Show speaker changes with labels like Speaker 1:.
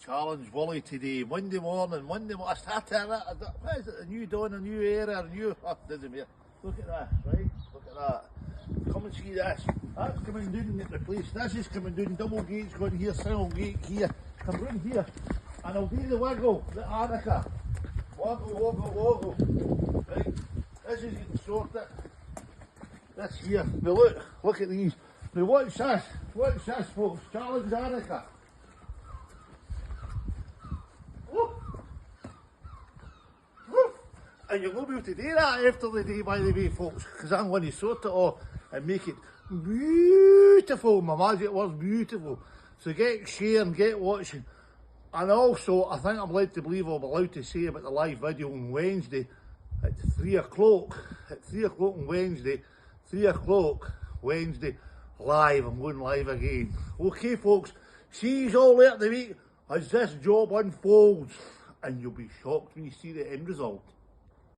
Speaker 1: Challenge Wally today, Monday morning, I started that, what is it, a new dawn, a new era, a new, doesn't matter. Look at that, right, look at that. Come and see this, that's coming down at the place, this is coming down, double gates going here, single gate here, come round here, and I'll do the wiggle, the Annika, woggle, right, this is getting sorted, this here, now look at these, now watch this folks, Challenge Annika. And you'll not be able to do that after the day, by the way, folks, because I'm going to sort it all and make it beautiful. My magic was beautiful. So get sharing, get watching. And also, I think I'm led to believe I'll be allowed to say about the live video on Wednesday at 3 o'clock. At 3 o'clock on Wednesday, 3 o'clock Wednesday, live. I'm going live again. Okay, folks, see you all later the week as this job unfolds. And you'll be shocked when you see the end result.